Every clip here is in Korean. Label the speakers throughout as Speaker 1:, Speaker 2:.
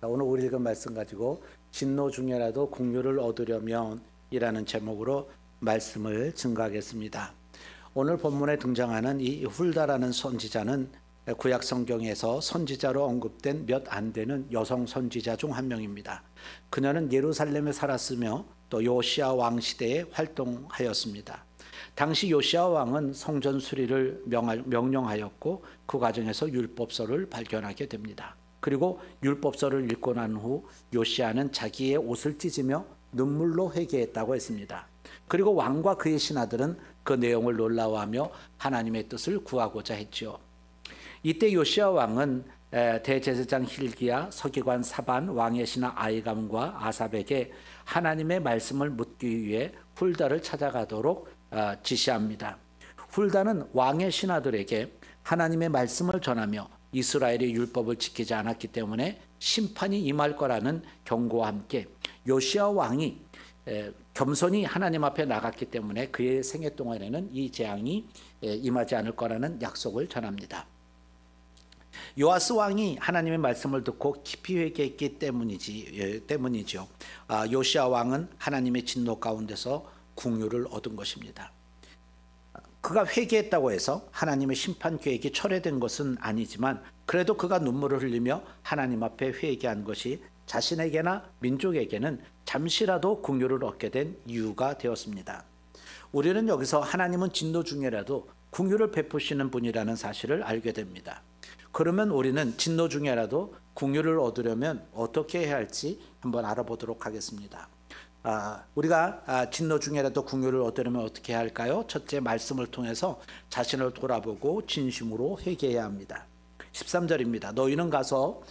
Speaker 1: 오늘 우리 읽은 말씀 가지고 진노 중에라도 긍휼을 얻으려면 이라는 제목으로 말씀을 증거하겠습니다. 오늘 본문에 등장하는 이 훌다라는 선지자는 구약 성경에서 선지자로 언급된 몇 안 되는 여성 선지자 중 한 명입니다. 그녀는 예루살렘에 살았으며 또 요시야 왕 시대에 활동하였습니다. 당시 요시야 왕은 성전 수리를 명령하였고 그 과정에서 율법서를 발견하게 됩니다. 그리고 율법서를 읽고 난 후 요시야는 자기의 옷을 찢으며 눈물로 회개했다고 했습니다. 그리고 왕과 그의 신하들은 그 내용을 놀라워하며 하나님의 뜻을 구하고자 했지요. 이때 요시야 왕은 대제사장 hil기야, 서기관 사반, 왕의 신하 아히감과 아삽에게 하나님의 말씀을 묻기 위해 훌다를 찾아가도록 지시합니다. 훌다는 왕의 신하들에게 하나님의 말씀을 전하며 이스라엘의 율법을 지키지 않았기 때문에 심판이 임할 거라는 경고와 함께 요시야 왕이 겸손히 하나님 앞에 나갔기 때문에 그의 생애 동안에는 이 재앙이 임하지 않을 거라는 약속을 전합니다. 요아스 왕이 하나님의 말씀을 듣고 깊이 회개했기 때문이죠. 요시야 왕은 하나님의 진노 가운데서 긍휼을 얻은 것입니다. 그가 회개했다고 해서 하나님의 심판 계획이 철회된 것은 아니지만 그래도 그가 눈물을 흘리며 하나님 앞에 회개한 것이 자신에게나 민족에게는 잠시라도 긍휼을 얻게 된 이유가 되었습니다. 우리는 여기서 하나님은 진노 중에라도 긍휼을 베푸시는 분이라는 사실을 알게 됩니다. 그러면 우리는 진노 중에라도 긍휼을 얻으려면 어떻게 해야 할지 한번 알아보도록 하겠습니다. 우리가 진노 중에라도 긍휼을 얻으려면 어떻게 해야 할까요? 첫째, 말씀을 통해서 자신을 돌아보고 진심으로 회개해야 합니다. 13절입니다. 너희는 가서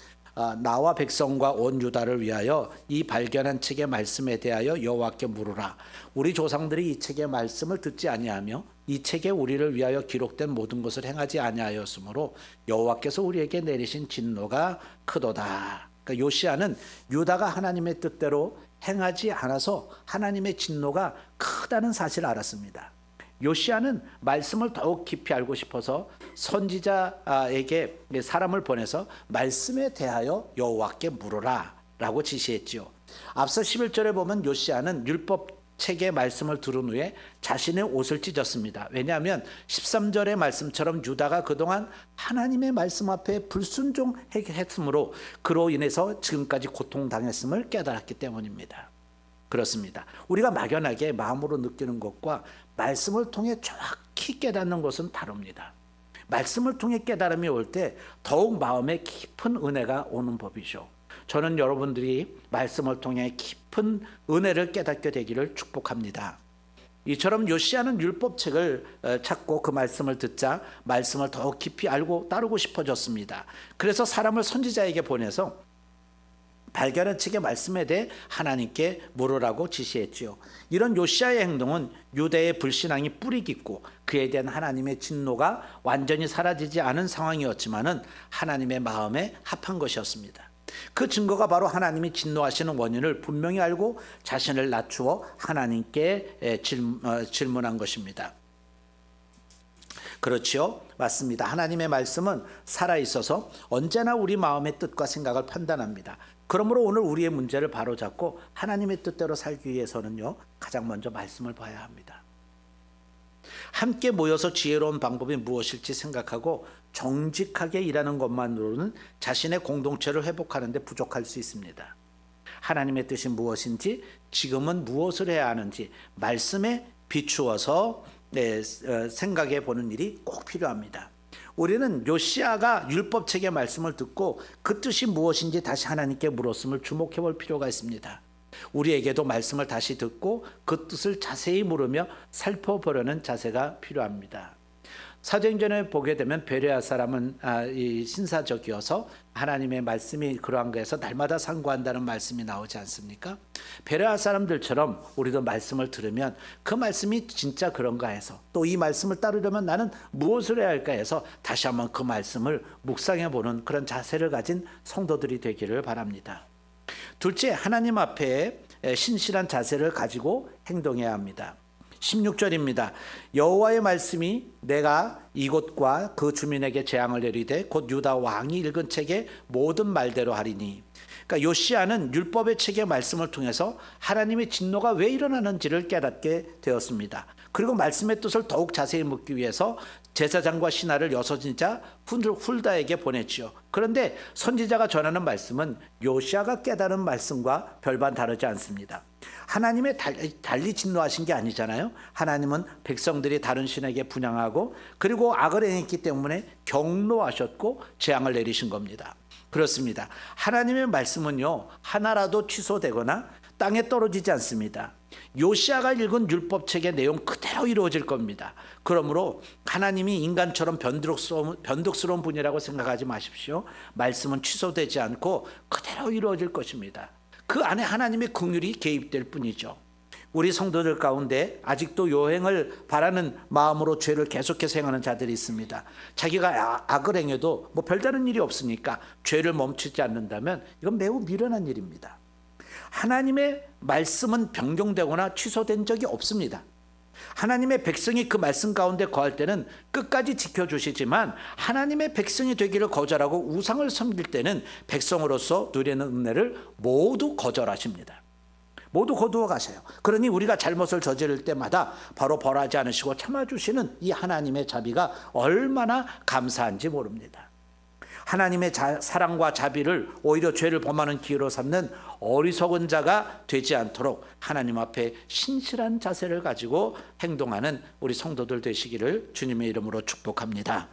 Speaker 1: 나와 백성과 온 유다를 위하여 이 발견한 책의 말씀에 대하여 여호와께 물으라. 우리 조상들이 이 책의 말씀을 듣지 아니하며 이 책에 우리를 위하여 기록된 모든 것을 행하지 아니하였으므로 여호와께서 우리에게 내리신 진노가 크도다. 그러니까 요시야는 유다가 하나님의 뜻대로 행하지 않아서 하나님의 진노가 크다는 사실을 알았습니다. 요시야는 말씀을 더욱 깊이 알고 싶어서 선지자에게 사람을 보내서 말씀에 대하여 여호와께 물으라 라고 지시했지요. 앞서 11절에 보면 요시야는 율법 책의 말씀을 들은 후에 자신의 옷을 찢었습니다. 왜냐하면 13절의 말씀처럼 유다가 그동안 하나님의 말씀 앞에 불순종했으므로 그로 인해서 지금까지 고통당했음을 깨달았기 때문입니다. 그렇습니다. 우리가 막연하게 마음으로 느끼는 것과 말씀을 통해 정확히 깨닫는 것은 다릅니다. 말씀을 통해 깨달음이 올 때 더욱 마음에 깊은 은혜가 오는 법이죠. 저는 여러분들이 말씀을 통해 깊은 은혜를 깨닫게 되기를 축복합니다. 이처럼 요시야는 율법책을 찾고 그 말씀을 듣자 말씀을 더욱 깊이 알고 따르고 싶어졌습니다. 그래서 사람을 선지자에게 보내서 발견한 책의 말씀에 대해 하나님께 물으라고 지시했지요. 이런 요시야의 행동은 유대의 불신앙이 뿌리 깊고 그에 대한 하나님의 진노가 완전히 사라지지 않은 상황이었지만은 하나님의 마음에 합한 것이었습니다. 그 증거가 바로 하나님이 진노하시는 원인을 분명히 알고 자신을 낮추어 하나님께 질문한 것입니다. 그렇지요? 맞습니다. 하나님의 말씀은 살아있어서 언제나 우리 마음의 뜻과 생각을 판단합니다. 그러므로 오늘 우리의 문제를 바로잡고 하나님의 뜻대로 살기 위해서는요, 가장 먼저 말씀을 봐야 합니다. 함께 모여서 지혜로운 방법이 무엇일지 생각하고 정직하게 일하는 것만으로는 자신의 공동체를 회복하는 데 부족할 수 있습니다. 하나님의 뜻이 무엇인지, 지금은 무엇을 해야 하는지 말씀에 비추어서 생각해 보는 일이 꼭 필요합니다. 우리는 요시야가 율법책의 말씀을 듣고 그 뜻이 무엇인지 다시 하나님께 물었음을 주목해 볼 필요가 있습니다. 우리에게도 말씀을 다시 듣고 그 뜻을 자세히 물으며 살펴보려는 자세가 필요합니다. 사도행전에 보게 되면 베레아 사람은 신사적이어서 하나님의 말씀이 그러한 거에서 날마다 상고한다는 말씀이 나오지 않습니까? 베레아 사람들처럼 우리도 말씀을 들으면 그 말씀이 진짜 그런가 해서 또 이 말씀을 따르려면 나는 무엇을 해야 할까 해서 다시 한번 그 말씀을 묵상해 보는 그런 자세를 가진 성도들이 되기를 바랍니다. 둘째, 하나님 앞에 신실한 자세를 가지고 행동해야 합니다. 16절입니다. 여호와의 말씀이 내가 이곳과 그 주민에게 재앙을 내리되 곧 유다 왕이 읽은 책의 모든 말대로 하리니. 그러니까 요시야는 율법의 책의 말씀을 통해서 하나님의 진노가 왜 일어나는지를 깨닫게 되었습니다. 그리고 말씀의 뜻을 더욱 자세히 묻기 위해서 제사장과 신하를 여선지자 훌다에게 보냈지요. 그런데 선지자가 전하는 말씀은 요시야가 깨달은 말씀과 별반 다르지 않습니다. 하나님의 달리 진노하신 게 아니잖아요. 하나님은 백성들이 다른 신에게 분향하고 그리고 악을 행했기 때문에 경노하셨고 재앙을 내리신 겁니다. 그렇습니다. 하나님의 말씀은요, 하나라도 취소되거나 땅에 떨어지지 않습니다. 요시야가 읽은 율법책의 내용 그대로 이루어질 겁니다. 그러므로 하나님이 인간처럼 변덕스러운 분이라고 생각하지 마십시오. 말씀은 취소되지 않고 그대로 이루어질 것입니다. 그 안에 하나님의 긍휼이 개입될 뿐이죠. 우리 성도들 가운데 아직도 여행을 바라는 마음으로 죄를 계속해서 행하는 자들이 있습니다. 자기가 악을 행해도 뭐 별다른 일이 없으니까 죄를 멈추지 않는다면 이건 매우 미련한 일입니다. 하나님의 말씀은 변경되거나 취소된 적이 없습니다. 하나님의 백성이 그 말씀 가운데 거할 때는 끝까지 지켜주시지만 하나님의 백성이 되기를 거절하고 우상을 섬길 때는 백성으로서 누리는 은혜를 모두 거절하십니다. 모두 거두어 가세요. 그러니 우리가 잘못을 저지를 때마다 바로 벌하지 않으시고 참아주시는 이 하나님의 자비가 얼마나 감사한지 모릅니다. 하나님의 사랑과 자비를 오히려 죄를 범하는 기회로 삼는 어리석은 자가 되지 않도록 하나님 앞에 신실한 자세를 가지고 행동하는 우리 성도들 되시기를 주님의 이름으로 축복합니다.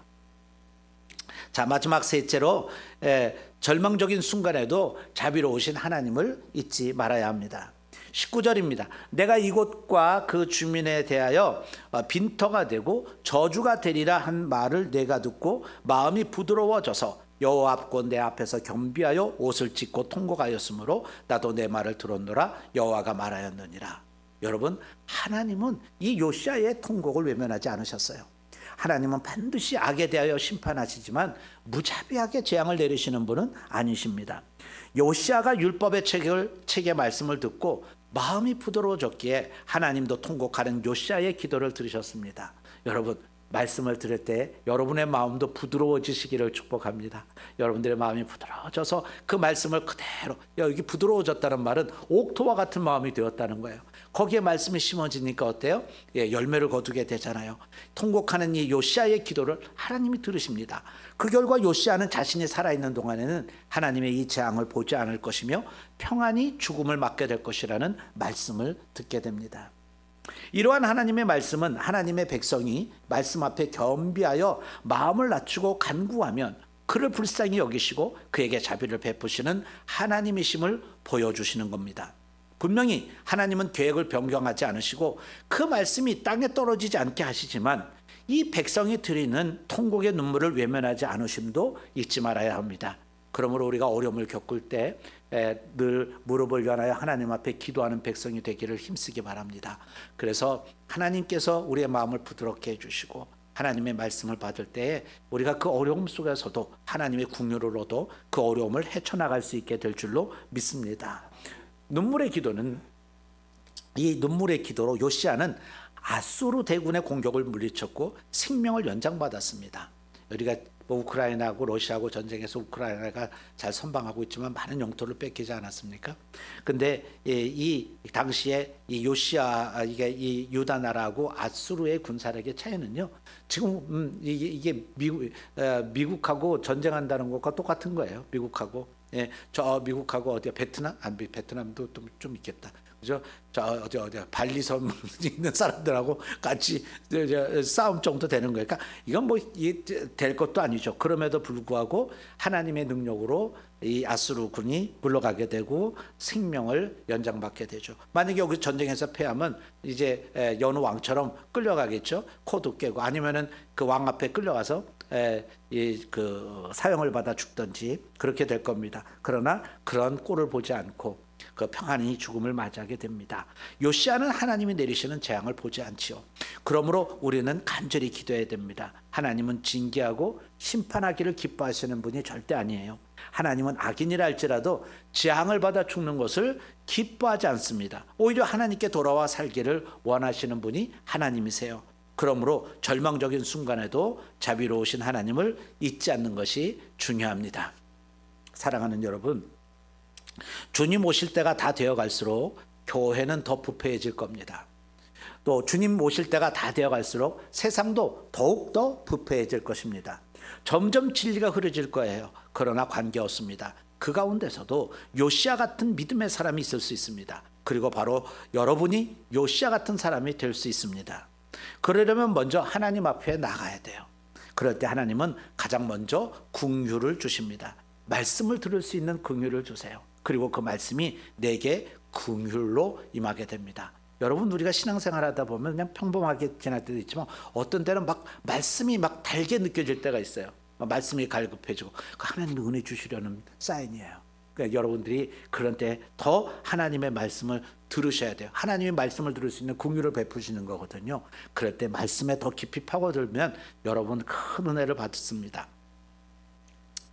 Speaker 1: 자, 마지막 셋째로 절망적인 순간에도 자비로우신 하나님을 잊지 말아야 합니다. 19절입니다. 내가 이곳과 그 주민에 대하여 빈터가 되고 저주가 되리라 한 말을 내가 듣고 마음이 부드러워져서 여호와 앞고 내 앞에서 겸비하여 옷을 찢고 통곡하였으므로 나도 내 말을 들었노라. 여호와가 말하였느니라. 여러분, 하나님은 이 요시야의 통곡을 외면하지 않으셨어요. 하나님은 반드시 악에 대하여 심판하시지만 무자비하게 재앙을 내리시는 분은 아니십니다. 요시야가 율법의 책의 말씀을 듣고 마음이 부드러워졌기에 하나님도 통곡하는 요시야의 기도를 들으셨습니다. 여러분, 말씀을 들을 때 여러분의 마음도 부드러워지시기를 축복합니다. 여러분들의 마음이 부드러워져서 그 말씀을 그대로, 여기 부드러워졌다는 말은 옥토와 같은 마음이 되었다는 거예요. 거기에 말씀이 심어지니까 어때요? 열매를 거두게 되잖아요. 통곡하는 이 요시야의 기도를 하나님이 들으십니다. 그 결과 요시야는 자신이 살아있는 동안에는 하나님의 이 재앙을 보지 않을 것이며 평안히 죽음을 맞게 될 것이라는 말씀을 듣게 됩니다. 이러한 하나님의 말씀은 하나님의 백성이 말씀 앞에 겸비하여 마음을 낮추고 간구하면 그를 불쌍히 여기시고 그에게 자비를 베푸시는 하나님이심을 보여주시는 겁니다. 분명히 하나님은 계획을 변경하지 않으시고 그 말씀이 땅에 떨어지지 않게 하시지만 이 백성이 드리는 통곡의 눈물을 외면하지 않으심도 잊지 말아야 합니다. 그러므로 우리가 어려움을 겪을 때 늘 무릎을 연하여 하나님 앞에 기도하는 백성이 되기를 힘쓰기 바랍니다. 그래서 하나님께서 우리의 마음을 부드럽게 해주시고 하나님의 말씀을 받을 때에 우리가 그 어려움 속에서도 하나님의 긍휼을 얻어 그 어려움을 헤쳐나갈 수 있게 될 줄로 믿습니다. 눈물의 기도는, 이 눈물의 기도로 요시야는 아수르 대군의 공격을 물리쳤고 생명을 연장받았습니다. 우리가 우크라이나하고 러시아하고 전쟁에서 우크라이나가 잘 선방하고 있지만 많은 영토를 뺏기지 않았습니까? 근데 이 당시에 이 요시야, 이 유다 나라하고 아수르의 군사력의 차이는요, 지금 이게 미국하고 전쟁한다는 것과 똑같은 거예요. 미국하고 미국하고 어디야, 베트남? 베트남도 좀 있겠다. 그죠? 어디 발리섬 있는 사람들하고 같이 싸움 정도 되는 거예요. 그러니까 이건 뭐 될 것도 아니죠. 그럼에도 불구하고 하나님의 능력으로 이 아수르 군이 물러가게 되고 생명을 연장받게 되죠. 만약에 여기 전쟁에서 패하면 이제 여느 왕처럼 끌려가겠죠. 코도 깨고, 아니면은 그 왕 앞에 끌려가서 그 사형을 받아 죽든지 그렇게 될 겁니다. 그러나 그런 꼴을 보지 않고 그 평안히 죽음을 맞이하게 됩니다. 요시야는 하나님이 내리시는 재앙을 보지 않지요. 그러므로 우리는 간절히 기도해야 됩니다. 하나님은 징계하고 심판하기를 기뻐하시는 분이 절대 아니에요. 하나님은 악인이라 할지라도 재앙을 받아 죽는 것을 기뻐하지 않습니다. 오히려 하나님께 돌아와 살기를 원하시는 분이 하나님이세요. 그러므로 절망적인 순간에도 자비로우신 하나님을 잊지 않는 것이 중요합니다. 사랑하는 여러분, 주님 오실 때가 다 되어 갈수록 교회는 더 부패해질 겁니다. 또 주님 오실 때가 다 되어 갈수록 세상도 더욱더 부패해질 것입니다. 점점 진리가 흐려질 거예요. 그러나 관계없습니다. 그 가운데서도 요시야 같은 믿음의 사람이 있을 수 있습니다. 그리고 바로 여러분이 요시야 같은 사람이 될 수 있습니다. 그러려면 먼저 하나님 앞에 나가야 돼요. 그럴 때 하나님은 가장 먼저 긍휼을 주십니다. 말씀을 들을 수 있는 긍휼을 주세요. 그리고 그 말씀이 내게 긍휼로 임하게 됩니다. 여러분, 우리가 신앙생활 하다 보면 그냥 평범하게 지날 때도 있지만 어떤 때는 막 말씀이 막 달게 느껴질 때가 있어요. 말씀이 갈급해지고 하나님이 은혜 주시려는 사인이에요. 그러니까 여러분들이 그런 때 더 하나님의 말씀을 들으셔야 돼요. 하나님의 말씀을 들을 수 있는 긍휼을 베푸시는 거거든요. 그럴 때 말씀에 더 깊이 파고들면 여러분 큰 은혜를 받습니다.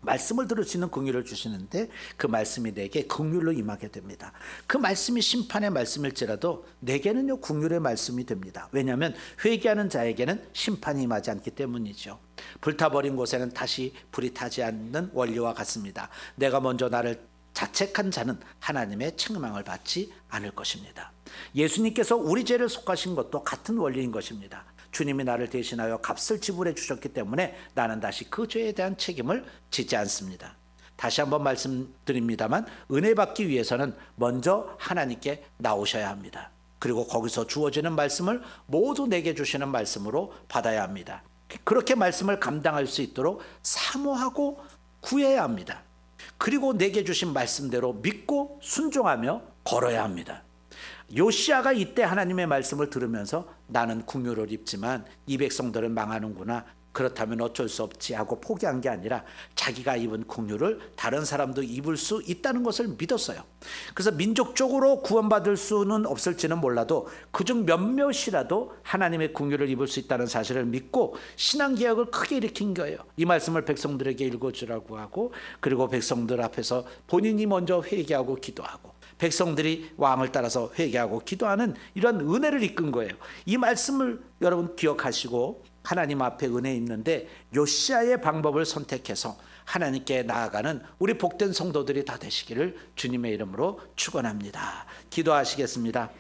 Speaker 1: 말씀을 들을 수 있는 긍휼을 주시는데 그 말씀이 내게 긍휼로 임하게 됩니다. 그 말씀이 심판의 말씀일지라도 내게는요 긍휼의 말씀이 됩니다. 왜냐하면 회개하는 자에게는 심판이 임하지 않기 때문이죠. 불타버린 곳에는 다시 불이 타지 않는 원리와 같습니다. 내가 먼저 나를 자책한 자는 하나님의 책망을 받지 않을 것입니다. 예수님께서 우리 죄를 속하신 것도 같은 원리인 것입니다. 주님이 나를 대신하여 값을 지불해 주셨기 때문에 나는 다시 그 죄에 대한 책임을 지지 않습니다. 다시 한번 말씀드립니다만 은혜 받기 위해서는 먼저 하나님께 나오셔야 합니다. 그리고 거기서 주어지는 말씀을 모두 내게 주시는 말씀으로 받아야 합니다. 그렇게 말씀을 감당할 수 있도록 사모하고 구해야 합니다. 그리고 내게 주신 말씀대로 믿고 순종하며 걸어야 합니다. 요시야가 이때 하나님의 말씀을 들으면서 나는 긍휼을 입지만 이 백성들은 망하는구나, 그렇다면 어쩔 수 없지 하고 포기한 게 아니라 자기가 입은 긍휼을 다른 사람도 입을 수 있다는 것을 믿었어요. 그래서 민족적으로 구원받을 수는 없을지는 몰라도 그중 몇몇이라도 하나님의 긍휼을 입을 수 있다는 사실을 믿고 신앙개혁을 크게 일으킨 거예요. 이 말씀을 백성들에게 읽어주라고 하고, 그리고 백성들 앞에서 본인이 먼저 회개하고 기도하고 백성들이 왕을 따라서 회개하고 기도하는 이런 은혜를 이끈 거예요. 이 말씀을 여러분 기억하시고 하나님 앞에 은혜 있는데 요시야의 방법을 선택해서 하나님께 나아가는 우리 복된 성도들이 다 되시기를 주님의 이름으로 축원합니다. 기도하시겠습니다.